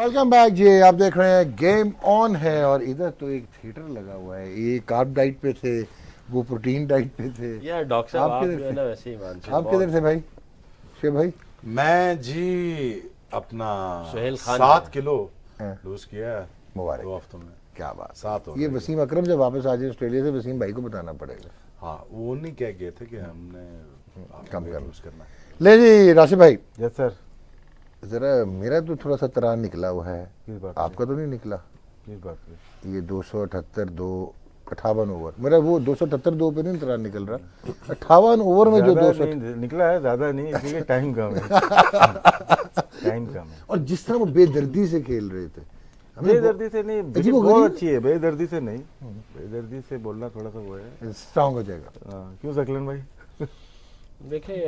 Welcome back जी। आप देख रहे हैं गेम ऑन है और इधर तो एक थिएटर लगा हुआ है। ये कार्ब डाइट पे थे, वो प्रोटीन डाइट पे थे। यार डॉक्टर साहब आप किधर जो है थे? ना वैसे ही मानसिक आप किधर थे भाई? शिव भाई मैं जी अपना सुहेल खान 7 किलो हाँ। लूज किया है मुबारक। 2 हफ्तों में। क्या बात। 7 हो ये गए। वसीम अकरम जब वापस आ जाए ऑस्ट्रेलिया से, वसीम भाई को बताना पड़ेगा। हाँ, वो नहीं कह गए थे कि हमने कम weight करना। lose करना है। ले जी राशिद भाई, यस सर। जरा मेरा तो थोड़ा सा तरान निकला हुआ है, किस बात आपका तो नहीं निकला? किस बात पे? ये 278 58 ओवर, मेरा वो 278 2 पे नहीं तरान निकल रहा, 58 ओवर में जो 200 निकला है, ज्यादा नहीं, इसलिए टाइम कम है। टाइम कम है। और जिस तरह वो बेदर्दी से खेल रहे थे, बेदर्दी से नहीं, अजीब विकेट हो गई बहुत ना? अच्छी है, बेदर्दी से नहीं। बेदर्दी से बोलना थोड़ा सा वो है। स्ट्रांग हो जाएगा। क्यों सकलन भाई? देखिए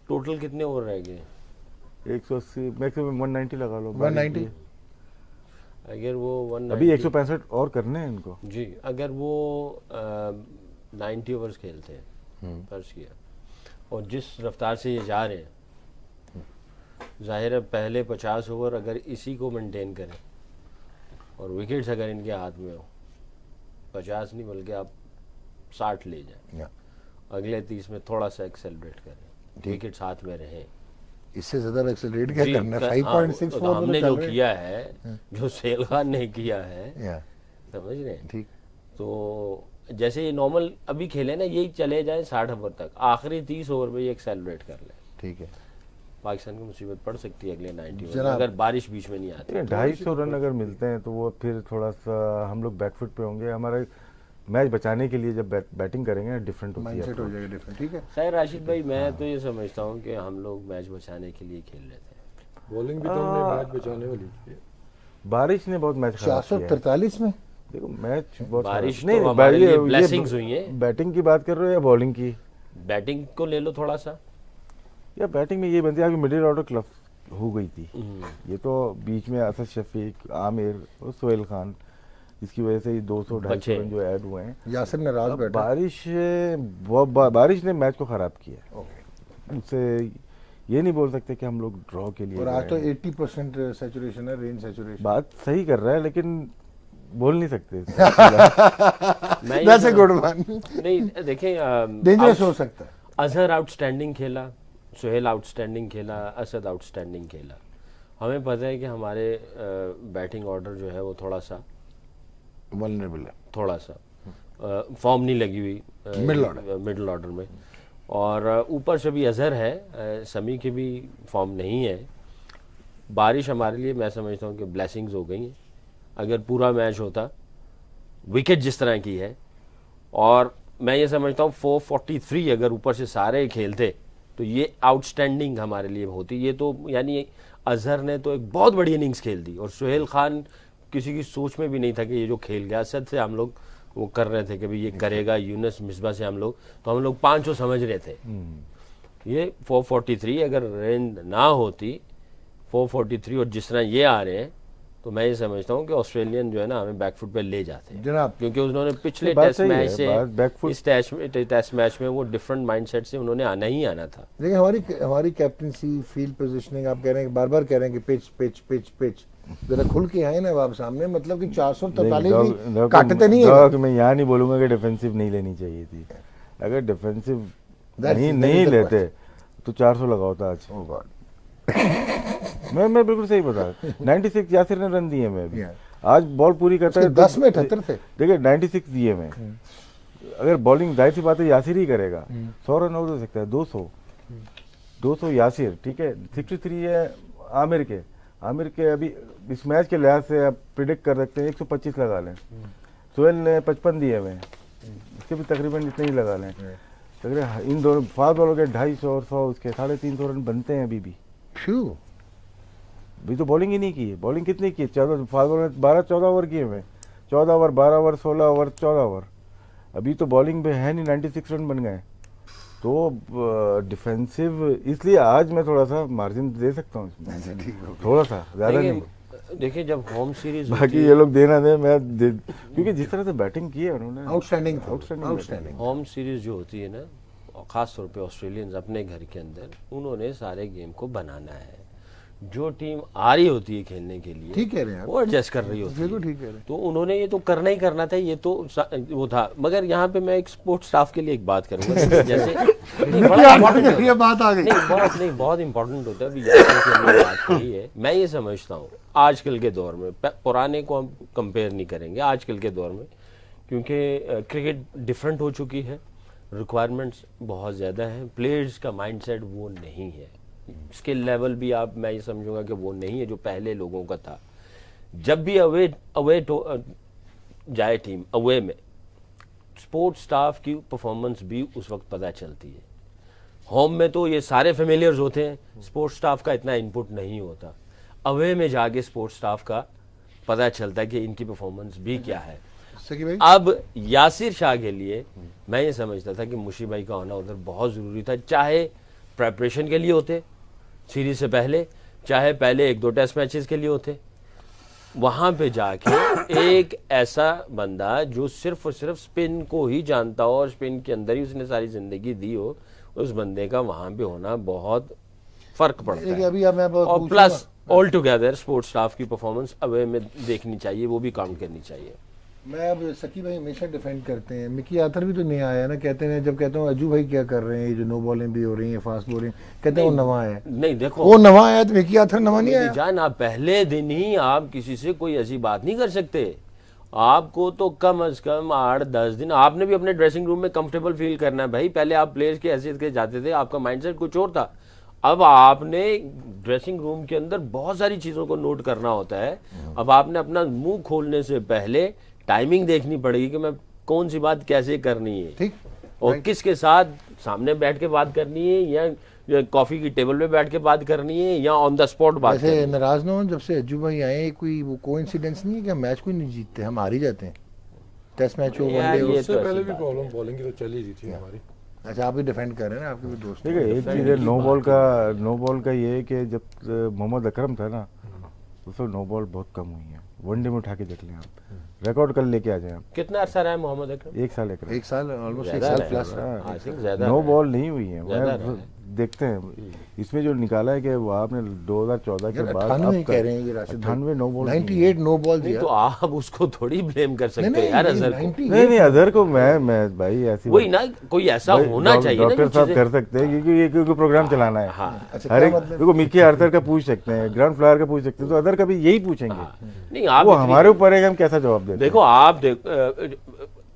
टोटल कितने ओवर रह गए? 180 मैक्सिमम 190 लगा लो। 190 अगर वो 190 अभी 165 और करने हैं इनको जी, अगर वो 90 ओवर्स खेलते हैं फर्ज किया, और जिस रफ्तार से ये जा रहे हैं, जाहिर है पहले 50 ओवर अगर इसी को मेंटेन करें और विकेट्स अगर इनके हाथ में हो, 50 नहीं बल्कि आप 60 ले जाएं, अगले 30 में थोड़ा सा एक्सेलरेट करें, विकेट्स हाथ में रहें। इससे ज्यादा एक्सेलरेट क्या जी, करना है? हाँ, 5.64 तो हमने जो है। किया है, जो सेल खान ने किया है, या, समझ रहे हैं? ठीक। तो जैसे ये नॉर्मल अभी खेले ना, यही चले जाए 60 ओवर तक, आखिरी 30 ओवर में ये एक्सेलरेट कर ले, ठीक है। पाकिस्तान को मुसीबत पड़ सकती है अगले 90 ओवर में, जनाब, अगर बारिश बीच में नहीं आती। 250 रन अगर मिलते हैं तो वो फिर थोड़ा सा हम लोग बैकफुट पे होंगे। हमारा मैच बचाने के लिए जब बैटिंग करेंगे डिफरेंट होती है। माइंडसेट हो जाएगा डिफरेंट, ठीक है। खैर राशिद भाई, मैं तो ये समझता हूँ कि हम लोग मैच बचाने के लिए खेल रहे थे। बॉलिंग भी तो हमने मैच बचाने वाली थी। बारिश ने बहुत मैच खराब किया है। 443 में देखो मैच बहुत बारिश खराब- तो हमारे लिए blessings हुई है। बैटिंग की बात कर रहे हो या बॉलिंग की? बैटिंग को ले लो थोड़ा सा। या बैटिंग में ये बनती है, आपकी मिडिल ऑर्डर क्लब हो गई थी। ये तो बीच में असद शफीक, आमिर और सोहेल खान, इसकी वजह से ये 200-250 रन जो ऐड हुए हैं। यासिर नराज अब बैठा। बारिश ने मैच को खराब किया है। उससे ये नहीं बोल सकते कि हम लोग ड्रॉ के लिए और आज गए तो हैं। 80% सैचुरेशन है, रेन सैचुरेशन। बात सही कर रहा है लेकिन बोल नहीं सकते। मैं ये दैट्स अ समझ- गुड वन। नहीं देखें, डेंजरस हो सकता है। अजहर आउटस्टैंडिंग खेला, सुहेल आउटस्टैंडिंग खेला, असद आउटस्टैंडिंग खेला। हमें पता है कि हमारे बैटिंग ऑर्डर जो है वो थोड़ा सा वल्नरेबल है। फॉर्म नहीं लगी हुई मिडिल ऑर्डर में, और ऊपर से भी अजहर है, समी की भी फॉर्म नहीं है। बारिश हमारे लिए मैं समझता हूँ कि ब्लेसिंग्स हो गई हैं। अगर पूरा मैच होता, विकेट जिस तरह की है, और मैं ये समझता हूँ 443 अगर ऊपर से सारे खेलते तो ये आउटस्टैंडिंग हमारे लिए होती। ये तो यानी अजहर ने तो एक बहुत बड़ी इनिंग्स खेल दी, और सुहेल खान किसी की सोच में भी नहीं था कि ये जो खेल गया। असद से हम लोग वो कर रहे थे कि भाई ये करेगा, यूनुस मिसबा से हम लोग 500 समझ रहे थे। ये 443 अगर रेंज ना होती, 443 और जिस तरह ये आ रहे हैं, तो मैं ये समझता हूँ कि ऑस्ट्रेलियन जो है ना हमें बैकफुट पे ले जाते हैं जनाब, क्योंकि उन्होंने पिछले बात टेस्ट सही मैच है, से इस टेस्ट मैच में वो डिफरेंट माइंडसेट से उन्होंने आना ही आना था। देखिए हमारी कैप्टनसी, फील्ड पोजीशनिंग, आप कह रहे हैं, बार बार कह रहे हैं कि पिच पिच पिच पिच, जरा खुल के आए ना आप सामने। मतलब कि 443 भी काटते नहीं है। मैं यहाँ नहीं बोलूंगा कि डिफेंसिव नहीं लेनी चाहिए थी। अगर डिफेंसिव नहीं the लेते तो 400 लगाओ था आज। Oh God. मैं बिल्कुल सही बता रहा हूँ। 96 यासिर ने रन दिए मैं अभी। आज बॉल पूरी करता उसके है 10 में 78 थे। देखिए 96 दिए मैं। अगर बॉलिंग जाहिर सी बात है यासिर ही करेगा, 100 रन हो सकता है, 200 यासिर, ठीक है। 63 है आमिर के अभी इस मैच के लिहाज से आप प्रिडिक्ट कर सकते हैं 125 लगा लें। सोहेल ने 55 दिए हुए, इसके भी तकरीबन इतने ही लगा लें। अगर इन दोनों फास्ट बॉलों के 250 और 100 उसके 350 रन बनते हैं अभी भी। अभी तो बॉलिंग ही नहीं की है। बॉलिंग कितनी की है? 14 फास्ट बॉल में 12-14 ओवर किए हुए, 14 ओवर, 12 ओवर, 16 ओवर, 14 ओवर। अभी तो बॉलिंग में है नहीं, 96 रन बन गए। तो डिफेंसिव, इसलिए आज मैं थोड़ा सा मार्जिन दे सकता हूँ इसमें, थोड़ा सा, ज्यादा नहीं। देखिए जब होम सीरीज बाकी ये लोग देना दे, क्योंकि जिस तरह से बैटिंग की है उन्होंने, आउटस्टैंडिंग होम सीरीज जो होती है ना, खास तौर पे ऑस्ट्रेलियंस अपने घर के अंदर, उन्होंने सारे गेम को बनाना है। जो टीम आ रही होती है खेलने के लिए ठीक कह रहे हैं आप, वो एडजस्ट कर रही होती है। बिल्कुल ठीक कह रहे हैं। तो उन्होंने ये तो करना ही करना था, ये तो वो था। मगर यहाँ पे मैं एक स्पोर्ट्स स्टाफ के लिए एक बात करूंगा जैसे नहीं, बड़ा important होता है। ये बात आ गई। बहुत इंपॉर्टेंट होता है। अभी यासिर की हमने बात कही है, मैं ये समझता हूँ आजकल के दौर में, पुराने को हम कंपेयर नहीं करेंगे आजकल के दौर में, क्योंकि क्रिकेट डिफरेंट हो चुकी है, रिक्वायरमेंट्स बहुत ज़्यादा हैं, प्लेयर्स का माइंडसेट वो नहीं है, स्किल लेवल भी आप मैं ये समझूंगा कि वो नहीं है जो पहले लोगों का था। जब भी अवे जाए टीम अवे में, स्पोर्ट्स स्टाफ की परफॉर्मेंस भी उस वक्त पता चलती है। होम में तो ये सारे फेमिलियर्स होते हैं, स्पोर्ट्स स्टाफ का इतना इनपुट नहीं होता। अवे में जाके स्पोर्ट्स स्टाफ का पता चलता है कि इनकी परफॉर्मेंस भी क्या है। अब यासिर शाह के लिए मैं ये समझता था कि मुशी भाई का होना उधर बहुत ज़रूरी था, चाहे प्रेपरेशन के लिए होते सीरीज से पहले, चाहे पहले 1-2 टेस्ट मैचेस के लिए होते। वहां पे जाके एक ऐसा बंदा जो सिर्फ और सिर्फ स्पिन को ही जानता हो और स्पिन के अंदर ही उसने सारी जिंदगी दी हो, उस बंदे का वहां पे होना बहुत फर्क पड़ता है। अभी मैं और plus all together sports staff की परफॉर्मेंस अवे में देखनी चाहिए, वो भी काउंट करनी चाहिए। मैं अब सकी भाई हमेशा डिफेंड करते हैं, मिकी आर्थर भी तो नया आया ना, कहते हैं जब कहता हूँ अजू भाई क्या कर रहे हैं, ये जो नो बॉलिंग भी हो रही है, फास्ट बॉलिंग, कहते हैं वो नवा है। नहीं देखो, वो नवा आया तो मिकी आर्थर नवा नहीं आया। जान आप पहले दिन ही आप किसी से कोई ऐसी बात नहीं कर सकते। आपको तो कम से कम 8-10 दिन आपने भी अपने ड्रेसिंग रूम में कंफर्टेबल फील करना है भाई। पहले आप प्लेयर्स की हैसियत के जाते थे, आपका माइंडसेट कुछ और था। अब आपने ड्रेसिंग रूम के अंदर बहुत सारी चीजों को नोट करना होता है। अब आपने अपना मुंह खोलने से पहले टाइमिंग देखनी पड़ेगी कि मैं कौन सी बात कैसे करनी है, ठीक, और किसके साथ सामने बैठ के बात करनी है, या कॉफी की टेबल पे बैठ के बात करनी है, या ऑन द स्पॉट बात करनी वैसे है। नाराज ना हो, जब से अज्जू भाई आए कोई वो कोइंसिडेंस नहीं है कि हम मैच कोई नहीं जीतते, हम हार ही जाते हैं, टेस्ट मैच हो, यार, वनडे ये हो। उससे तो पहले ऐसी भी बात प्रॉब्लम बॉलिंग की तो चल ही रही थी हमारी। अच्छा आप भी डिफेंड कर रहे हैं ना, आपके भी दोस्त ठीक है। एक चीज़ है नो बॉल का ये है कि जब मोहम्मद अकरम था ना, उसमें नो बॉल बहुत कम हुई है। वनडे में उठा के देख लें आप, रिकॉर्ड कर लेके आ जाए आप। कितना अरसा रहा है मोहम्मद अकरम? 1 साल एक साल ऑलमोस्ट, एक ज्यादा साल है, प्लस। आई थिंक ज्यादा नो है। बॉल नहीं हुई है। ज्यादा मैं देखते हैं इसमें जो निकाला है कि वो आपने 2014 के बाद 98 कह रहे हैं ये राशिद भाई। 98 नो बॉल 98 नो बॉल नहीं दिया। तो आप उसको थोड़ी ब्लेम कर सकते नहीं, हैं यार नहीं, अजहर को। 98 नहीं अदर को मैं भाई ऐसी वही ना, कोई ऐसा भाई, होना चाहिए ना डॉक्टर जो साहब चीजें- कर सकते हैं क्योंकि प्रोग्राम चलाना है। हाँ अच्छा हर क्या एक मतलब? देखो मिकी आर्थर का पूछ सकते हैं, ग्राउंड फ्लावर का पूछ सकते हैं, तो अदर का भी यही पूछेंगे। नहीं आप वो इतनी- हमारे ऊपर है कि हम कैसा जवाब देते हैं। देखो आप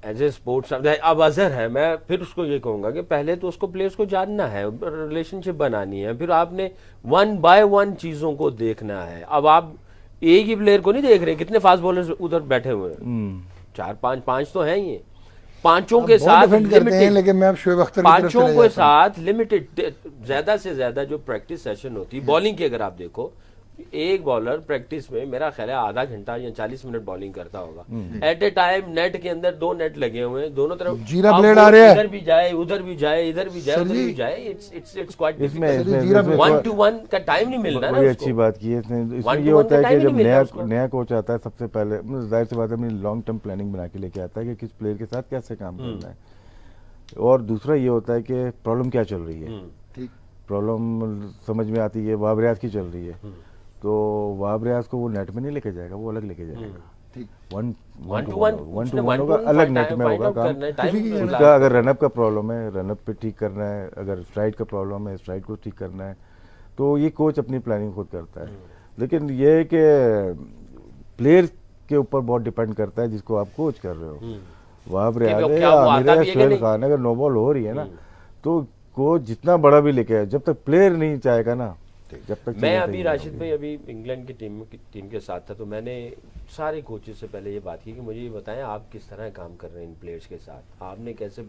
एज ए स्पोर्ट्स अब अजहर है, मैं फिर उसको ये कहूंगा कि पहले तो उसको प्लेयर्स को जानना है, रिलेशनशिप बनानी है, फिर आपने 1 बाय 1 चीजों को देखना है। अब आप एक ही प्लेयर को नहीं देख रहे, कितने फास्ट बॉलर्स उधर बैठे हुए हैं, 4-5 तो हैं ही, पांचों के बहुत साथ डिफेंड करते हैं, limited- लेकिन मैं अब शोएब अख्तर की तरफ पांचों चले के जाता हूं। साथ लिमिटेड, ज्यादा से ज्यादा जो प्रैक्टिस सेशन होती है बॉलिंग की, अगर आप देखो एक बॉलर प्रैक्टिस में मेरा ख्याल है आधा घंटा या 40 मिनट बॉलिंग करता होगा। एट ए टाइम नेट के अंदर 2 नेट लगे हुए हैं दोनों तरफ, जीरा अब ब्लेड वो आ रहे हैं। इधर भी जाए उधर भी जाए, इधर भी जाए सर उधर जी, भी जाए, इट्स क्वाइट इसमें डिफिकल्ट। जीरा इसमें 1-to-1 का टाइम नहीं मिल रहा ना बड़ी उसको। अच्छी बात की है इसने। इसमें 1-to-1 ये होता है का कि time जब नहीं मिल रहा उसको। नया कोच आता है, सबसे पहले जाहिर सी बात है अपनी लॉन्ग टर्म प्लानिंग बना के लेके आता है कि किस प्लेयर के साथ कैसे काम करना है। और दूसरा ये होता है कि प्रॉब्लम क्या चल रही है, ठीक, प्रॉब्लम समझ में आती है। वहाब रियाज की चल रही है, तो वहाब रियाज को वो नेट में नहीं लेके जाएगा, वो अलग लेके जाएगा। ठीक। 1-to-1 होगा, अलग नेट में होगा काम। उसका अगर रनअप का प्रॉब्लम है, रनअप पे ठीक करना है, अगर स्ट्राइक का प्रॉब्लम है, स्ट्राइक को ठीक करना है, तो ये कोच अपनी प्लानिंग खुद करता है। लेकिन ये है कि प्लेयर के ऊपर बहुत डिपेंड करता है जिसको आप कोच कर रहे हो। वहाब रियाज है या आमिर है या सोहेल खान, अगर नो बॉल हो रही है ना, तो कोच जितना बड़ा भी लेके आए, जब तक प्लेयर नहीं चाहेगा ना, जब तक मैं अभी राशिद भाई अभी इंग्लैंड की टीम के साथ था, तो मैंने सारे कोचेस से पहले ये बात की कि मुझे ये बताएं आप किस तरह काम कर रहे हैं इन प्लेयर्स के साथ, आपने कैसे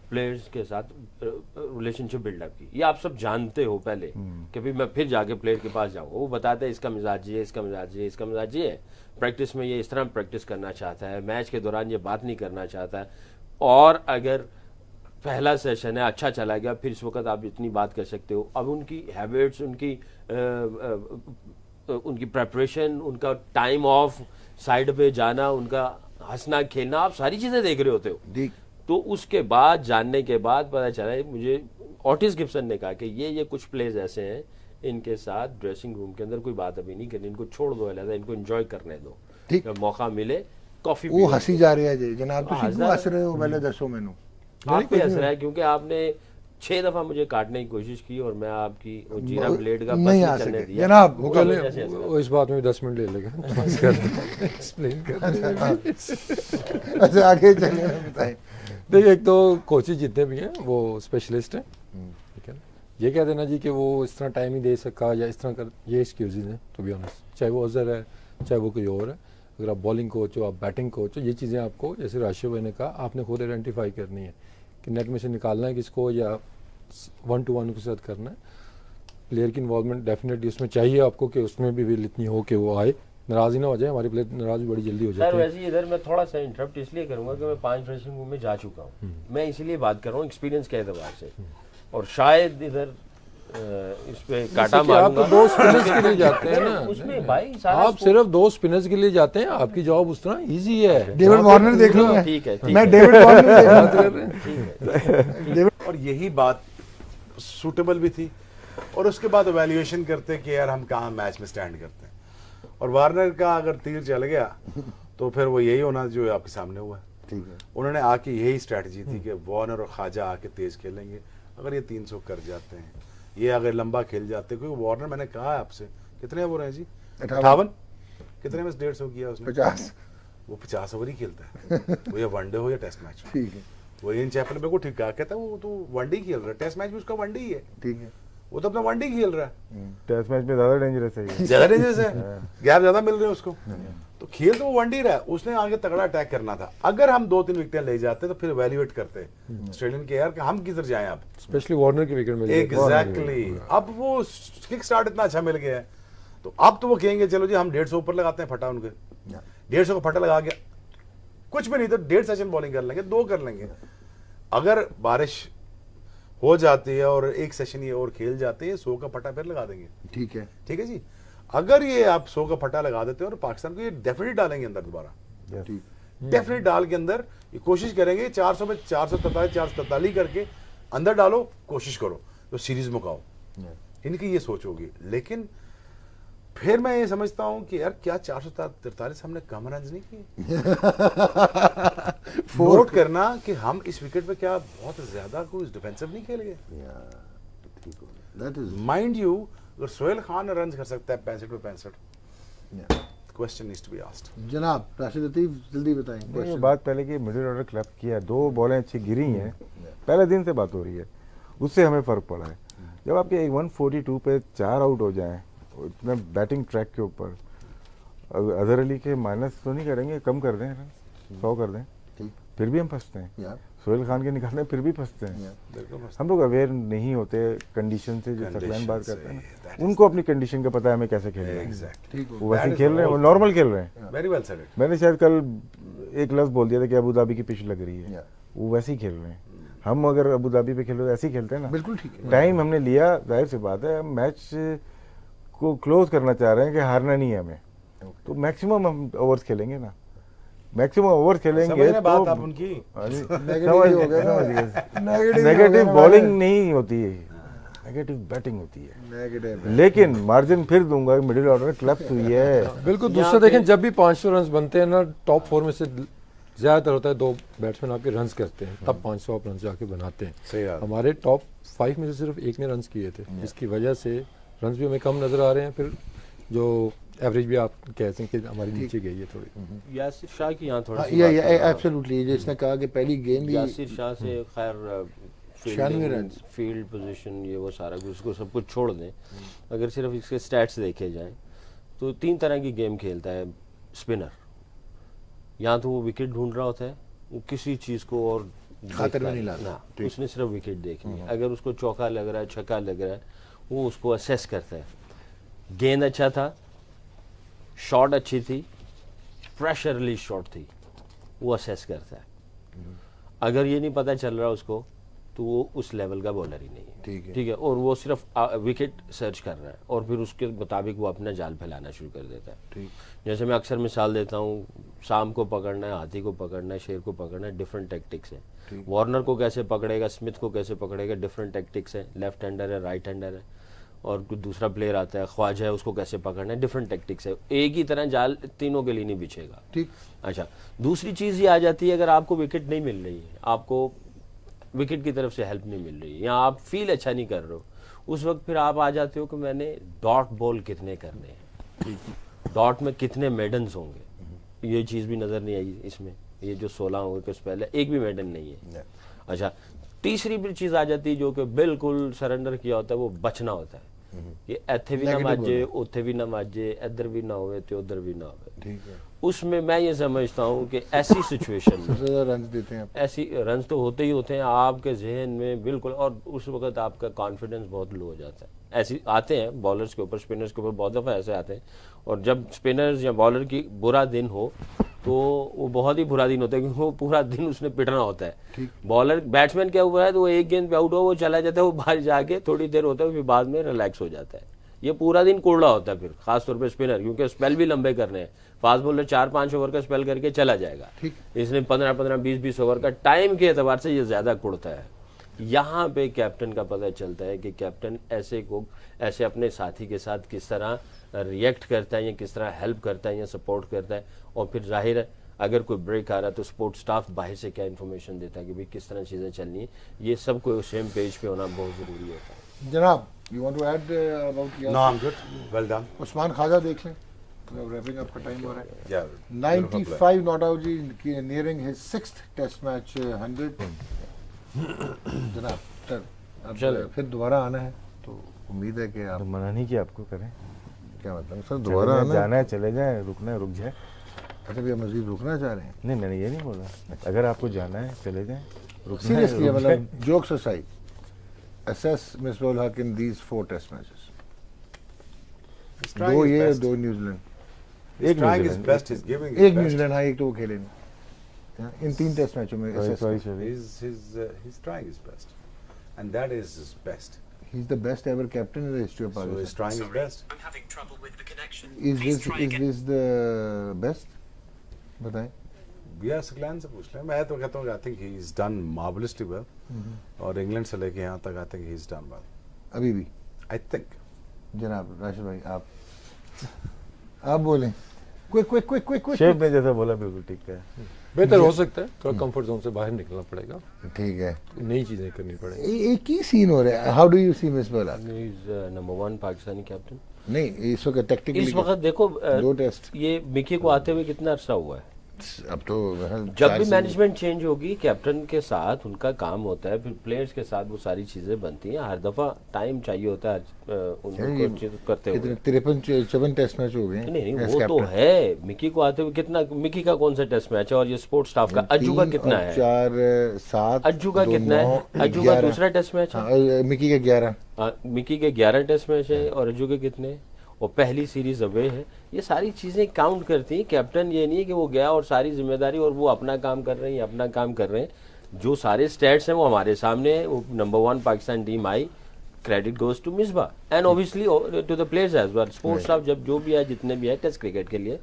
प्लेयर्स के साथ रिलेशनशिप बिल्डअप की, ये आप सब जानते हो पहले कि भाई मैं फिर जाके प्लेयर के पास जाऊँ, वो बताता है इसका मिजाज ये, इसका मिजाज ये, इसका मिजाज ये है, प्रैक्टिस में ये इस तरह प्रैक्टिस करना चाहता है, मैच के दौरान ये बात नहीं करना चाहता है। और अगर पहला सेशन है अच्छा चला गया, फिर इस वक्त आप इतनी बात कर सकते हो। अब उनकी हैबिट्स, उनकी प्रेपरेशन, उनका टाइम ऑफ, साइड पे जाना, उनका हंसना खेलना, आप सारी चीजें देख रहे होते हो। तो उसके बाद जानने के बाद पता चला, मुझे ऑटिस गिब्सन ने कहा कि ये कुछ प्लेयर्स ऐसे हैं इनके साथ ड्रेसिंग रूम के अंदर कोई बात अभी नहीं करनी, इनको छोड़ दो अलग, इनको एंजॉय करने दो, ठीक। जब मौका मिले कॉफी वो हंसी जा रही है जी जनाब, तुसी हंस क्यों हंस रहे हो पहले दसो मैनू। आप पे हंस रहा है क्योंकि आपने 6 दफा मुझे काटने की कोशिश की और मैं आपकी वो जीरा ब्लेड का बस नहीं नहीं आ चलने सके दिया जनाब। वो चले वजह से हंस रहा है। वो इस बात में भी 10 मिनट ले लेगा बस कर एक्सप्लेन कर अच्छा आगे चलिए बताएं। देखिए, एक तो कोचेज जितने भी हैं वो स्पेशलिस्ट हैं, ठीक है ना। ये कह देना जी कि वो इस तरह टाइम ही दे सका या इस तरह कर, ये एक्सक्यूजेज हैं टू बी ऑनेस्ट। चाहे वो अजहर है चाहे वो कोई और है, अगर आप बॉलिंग कोच हो, आप बैटिंग कोच हो, ये चीज़ें आपको जैसे राशिद भाई ने कहा आपने खुद आइडेंटिफाई करनी है कि नेट में से निकालना है किसको या 1-to-1 के साथ करना है। प्लेयर की इन्वॉल्वमेंट डेफिनेटली उसमें चाहिए आपको कि उसमें भी विल इतनी हो कि वो आए, नाराज़ ही ना हो जाए। हमारे प्लेयर नाराज़ भी बड़ी जल्दी हो सर जाते हैं। वैसे इधर मैं थोड़ा सा इंटरप्ट इसलिए करूंगा कि मैं 5 ड्रेसिंग रूम में जा चुका हूँ, मैं इसीलिए बात कर रहा हूँ एक्सपीरियंस के एतबार से, और शायद इधर इस पे काटा जैसे कि आप मारूंगा तो 2 स्पिनर्स के लिए जाते हैं ना, उसमें भाई सारा आप सिर्फ 2 स्पिनर्स के लिए जाते हैं, आपकी जॉब उस तरह इजी है। डेविड वार्नर देख लूंगा, ठीक है, ठीक मैं है। डेविड वार्नर देख बात लूंगा। कर रहे हैं। और यही बात सूटेबल भी थी, और उसके बाद एवेल्युएशन करते कि यार हम कहाँ मैच में स्टैंड करते हैं, और वार्नर का अगर तीर चल गया तो फिर वो यही होना जो आपके सामने हुआ है। ठीक है, उन्होंने आके यही स्ट्रैटेजी थी कि वार्नर और ख्वाजा आके तेज खेलेंगे, अगर ये 300 कर जाते हैं, ये अगर लंबा खेल जाते हैं, क्योंकि वार्नर मैंने कहा है आपसे कितने ओवर हैं जी 58, कितने में 150 किया उसने 50। वो 50 ओवर ही खेलता है वो या वनडे हो या टेस्ट मैच हो। ठीक है, वो इन चैपल में को ठीक कहा, कहता है वो तो वनडे ही खेल रहा है, टेस्ट मैच में उसका वनडे ही है, ठीक है। वो तो अपना वनडे ही खेल रहा है, टेस्ट मैच में ज्यादा डेंजरस है ये। ज्यादा डेंजरस है, गैप ज्यादा मिल रहे हैं उसको, तो खेल तो वो वनडे ही रहा है, उसने आगे तगड़ा अटैक करना था। अगर हम 2-3 विकेटें ले जाते तो फिर एवेल्युएट करते ऑस्ट्रेलियन के यार कि हम किधर जाएं अब। स्पेशली वार्नर की विकेट मिल गई। एग्जैक्टली, अब वो किक स्टार्ट इतना अच्छा मिल गया है, तो अब तो वो कहेंगे चलो जी हम 150 ऊपर लगाते हैं, फटा उनके 150 का फटा लगा गया, कुछ भी नहीं तो 1.5 सेशन बॉलिंग कर लेंगे, 2 कर लेंगे। अगर बारिश हो जाती है और 1 सेशन ये और खेल जाते हैं, 100 का फटा फिर लगा देंगे। ठीक है, ठीक है जी, अगर ये आप 100 का फटा लगा देते हैं और पाकिस्तान को ये डेफिनेट डालेंगे अंदर दोबारा, ठीक। डेफिनेट डाल के अंदर ये कोशिश करेंगे 400 में 443 करके अंदर डालो, कोशिश करो तो सीरीज मुकाओ, इनकी ये सोच होगी। लेकिन फिर मैं ये समझता हूं कि यार क्या 443 हमने कम रन नहीं किए। नोट करना कि हम इस विकेट पे क्या बहुत ज्यादा कोई डिफेंसिव नहीं खेल गए। That is माइंड यू, अगर सोहेल खान रन कर सकता है 65 पे 65, question needs to be asked. जनाब राशिद लतीफ जल्दी बताएं ये question। बात पहले की मिडिल ऑर्डर क्लब किया, 2 बॉलें अच्छी गिरी हैं, पहले दिन से बात हो रही है, उससे हमें फर्क पड़ा है। जब आपके 142 पे 4 आउट हो जाएं, इतना बैटिंग ट्रैक के ऊपर, अजहर अली के माइनस तो नहीं करेंगे, कम कर दें, 100 कर दें, ठीक। फिर भी हम फंसते हैं। यार सोहेल खान के निकालने फिर भी फंसते हैं। बिल्कुल हम लोग अवेयर नहीं होते कंडीशन से, जो Condition सकलैन बात से, करते हैं that ना, is उनको अपनी कंडीशन का पता है हमें कैसे खेलना है, एग्जैक्टली, ठीक हो वो वैसे That ही is खेल रहे हैं, वो all. नॉर्मल खेल रहे हैं। Very well said it. मैंने शायद कल एक लफ्ज बोल दिया था कि अबू धाबी की पिच लग रही है, Yeah. वो वैसे ही खेल रहे हैं। हम अगर अबू धाबी पे खेलो ऐसे ही खेलते हैं ना, बिल्कुल ठीक है। टाइम हमने लिया, जाहिर सी बात है हम मैच को क्लोज करना चाह रहे हैं कि हारना नहीं है हमें, तो मैक्सिमम हम ओवर्स खेलेंगे ना, मैक्सिमम ओवर्स खेलेंगे समझ रहे बात तो आप उनकी। नेगेटिव ही हो गया ना, नेगेटिव बॉलिंग नहीं होती है, नेगेटिव बैटिंग होती है। नेगेटिव लेकिन मार्जिन फिर दूंगा, मिडिल ऑर्डर में क्लब्स हुई है। बिल्कुल। दूसरा देखें, जब भी 500 रन बनते हैं ना, टॉप 4 में से ज्यादातर होता है 2 बैट्समैन आपके रन्स करते हैं, तब 500 आप रन जाके बनाते हैं। सही बात। हमारे टॉप 5 में से सिर्फ एक ने रन्स किए थे, इसकी वजह से रन्स भी हमें कम नजर आ रहे हैं, फिर जो एवरेज भी आप कहते हैं कि हमारी नीचे गई है थोड़ी। यासिर शाह की यहाँ थोड़ा सी या बात करना। एब्सोल्युटली, जिसने कहा कि पहली गेंद ही यासिर शाह से खैर 96 रन, फील्ड पोजीशन ये वो सारा कुछ, उसको सब कुछ छोड़ दें, अगर सिर्फ इसके स्टैट्स देखे जाएं तो 3 तरह की गेम खेलता है स्पिनर। या तो वो विकेट ढूंढ रहा होता है, वो किसी चीज़ को और खातिर में देखता नहीं है लाता। ना, उसने सिर्फ विकेट देखनी है। अगर उसको चौका लग रहा है, छक्का लग रहा है, वो उसको असेस करता है। गेंद अच्छा था, शॉट अच्छी थी, प्रेशर रिलीज शॉट थी, वो असेस करता है। अगर ये नहीं पता चल रहा उसको, तो वो उस लेवल का बॉलर ही नहीं है। ठीक है। ठीक है, और वो सिर्फ विकेट सर्च कर रहा है और फिर उसके मुताबिक वो अपना जाल फैलाना शुरू कर देता है। ठीक। जैसे मैं अक्सर मिसाल देता हूँ, शाम को पकड़ना है, हाथी को पकड़ना है, शेर को पकड़ना है, डिफरेंट टैक्टिक्स है। वार्नर को कैसे पकड़ेगा, स्मिथ को कैसे पकड़ेगा, डिफरेंट टैक्टिक्स है। लेफ्ट हैंडर है, राइट हैंडर है, और कोई दूसरा प्लेयर आता है, ख्वाजा है, उसको कैसे पकड़ना है, डिफरेंट टैक्टिक्स है। एक ही तरह जाल तीनों के लिए नहीं बिछेगा। ठीक। अच्छा, दूसरी चीज़ ये आ जाती है, अगर आपको विकेट नहीं मिल रही है, आपको विकेट की तरफ से हेल्प नहीं मिल रही है, या आप फील अच्छा नहीं कर रहे हो, उस वक्त फिर आप आ जाते हो कि मैंने डॉट बॉल कितने करने हैं, डॉट में कितने मेडन्स होंगे, ये चीज़ भी नज़र नहीं आई इसमें। ये जो 16 ओवर के पहले एक भी मेडन नहीं है। अच्छा, तीसरी भी चीज़ आ जाती है जो कि बिल्कुल सरेंडर किया होता है, वो बचना होता है कि इत्थे भी ना माजे, उत्थे भी ना माजे, इधर भी ना होवे तो उधर भी ना होवे। ठीक है। उसमें मैं ये समझता हूँ कि ऐसी सिचुएशन में सबसे ज़्यादा रन देते हैं ऐसी रन तो होते ही होते हैं आपके जहन में बिल्कुल, और उस वक्त आपका कॉन्फिडेंस बहुत लो हो जाता है। ऐसी आते हैं बॉलर्स के ऊपर, स्पिनर्स के ऊपर बहुत दफ़ा ऐसे आते हैं, और जब स्पिनर्स या बॉलर की बुरा दिन हो तो वो बहुत ही बुरा दिन होता है, क्योंकि वो पूरा दिन उसने पिटना होता है। बॉलर बैट्समैन क्या हुआ है तो वो एक गेंद पे आउट हो, वो चला जाता है, वो बाहर जाके थोड़ी देर होता है, फिर बाद में रिलैक्स हो जाता है। ये पूरा दिन कोड़ा होता है फिर, खासतौर पे स्पिनर, क्योंकि स्पेल भी लंबे करने हैं। फास्ट बॉलर 4-5 ओवर का स्पेल करके चला जाएगा, इसने 15-15, 20-20 ओवर का टाइम के एतबार से ये ज्यादा कुड़ता है। यहाँ पे कैप्टन का पता चलता है कि कैप्टन ऐसे अपने साथी के साथ किस तरह रिएक्ट करता है, या किस तरह हेल्प करता है या सपोर्ट करता है। और फिर जाहिर है अगर कोई ब्रेक आ रहा है तो सपोर्ट स्टाफ बाहर से क्या इन्फॉर्मेशन देता है कि भाई किस तरह चीज़ें चलनी है। ये सब को सेम पेज पे होना बहुत ज़रूरी होता है। जनाब, you want to add about no, I am good, well done. Usman Khawaja देख लें, रैपिंग अप का टाइम हो रहा है। Yeah, 95 नॉट आउट जी, nearing his 6th test match 100। जनाब सर, अब फिर दोबारा आना है तो उम्मीद है कि आप, तो मना नहीं किया आपको, करें क्या मतलब सर, दोबारा आना जाना है, चले जाए, रुकना है रुक जाए। अच्छा भैया, मजीद रुकना चाह रहे हैं? नहीं, मैंने ये नहीं बोला, अगर आपको जाना है चले जाए, रुकना है सीरियसली, रुक मतलब jokes aside, assess Misbah-ul Haq in these 4 test matches. He's trying दो his ये, best. दो New Zealand, He's trying his New Zealand, best. He's giving एक his best. न्यूजीलैंड, हाँ एक तो वो खेले नहीं। इन 3 टेस्ट मैचों में सॉरी assess सॉरी कर। Sorry He's trying his best, and that is his best. He's the best ever captain in the history of So he's Pakistan. trying his best. I'm having trouble with the connection. Is Please try again. this the best? बताएं। बिया सकलैन से पूछ लें। मैं तो कहता हूँ I think he is done marvellously well, और इंग्लैंड से लेके यहाँ तक I think he is done well. अभी भी आई थिंक जनाब राशिद भाई, आप बोलें। क्विक। शेख ने जैसा बोला बिल्कुल ठीक है। बेहतर हो सकता है, थोड़ा कंफर्ट जोन से बाहर निकलना पड़ेगा, ठीक है। नई चीजें करनी पड़ेगी। एक ही सीन हो रहा है। How do you see Misbah ul हक? Is number 1 Pakistani captain. नहीं, इस वक्त टेक्निकली इस वक्त देखो 2 टेस्ट, ये मिकी को आते हुए कितना अरसा हुआ है। अब तो जब भी मैनेजमेंट चेंज होगी, कैप्टन के साथ उनका काम होता है, फिर प्लेयर्स के साथ वो सारी चीजें बनती हैं। हर दफा टाइम चाहिए होता है उनको चीज़ करते हुए। 53-54 टेस्ट मैच हो गए हैं। नहीं, as वो तो captain। है। मिकी को आते हुए कितना, मिकी का कौन सा टेस्ट मैच है, और ये स्पोर्ट्स स्टाफ का अज्जू का कितना है, 4, 7, अज्जू का कितना है, अज्जू का दूसरा टेस्ट मैच है, मिकी के 11। मिकी के 11 टेस्ट मैच है, और अज्जू के कितने, और पहली सीरीज अवे है। ये सारी चीजें काउंट करती हैं। कैप्टन ये नहीं है कि वो गया और सारी जिम्मेदारी और वो अपना काम कर रहे हैं, अपना काम कर रहे हैं। जो सारे स्टैट्स हैं वो हमारे सामने है। वो नंबर 1 पाकिस्तान टीम आई, credit goes to Misbah and obviously to the players as well. Sports staff जब जो भी है, जितने भी है टेस्ट क्रिकेट के लिए,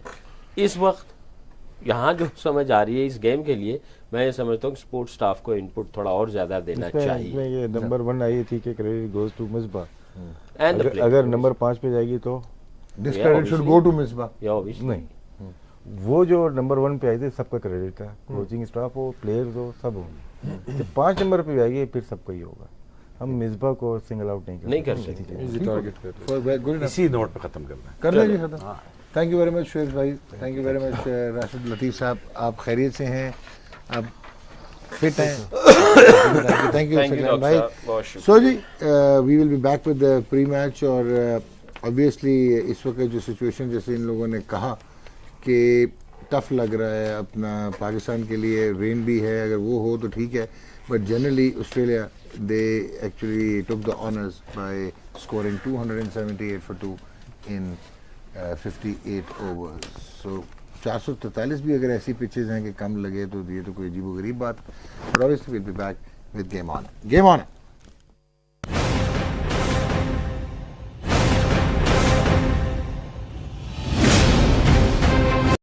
इस वक्त यहाँ जो समझ आ रही है इस गेम के लिए, मैं ये समझता हूँ कि स्पोर्ट्स स्टाफ को इनपुट थोड़ा और ज्यादा देना इसमें चाहिए। ये नंबर 1 आई थी कि credit goes to Misbah, and अगर नंबर 5 पे जाएगी तो this credit should go to Misbah. नहीं, वो जो नंबर 1 पे आई थी सबका क्रेडिट था, कोचिंग स्टाफ हो, प्लेयर्स हो, सब हो। जब 5 नंबर पे आएगी फिर सबका ही होगा। हम मिसबाह को सिंगल आउट नहीं कर सकते। इजी टारगेट कर गुड इनफ, इसी नोट पे खत्म करना है। कर लेंगे खत्म। Thank you very much Shoaib भाई, thank you very much Rashid Latif साहब, आप खैरियत से हैं, आप फिट हैं। थैंक यू सकलैन भाई। सो जी, we will be back with the pre match. और ऑब्वियसली इस वक्त जो सिचुएशन, जैसे इन लोगों ने कहा कि टफ लग रहा है अपना पाकिस्तान के लिए, रेन भी है, अगर वो हो तो ठीक है, but generally Australia they actually took the honours by scoring 278 for 2 in 58 overs. So 443 भी अगर ऐसी पिचेस हैं कि कम लगे तो ये तो कोई अजीबो गरीब बात। But obviously will be back with game on.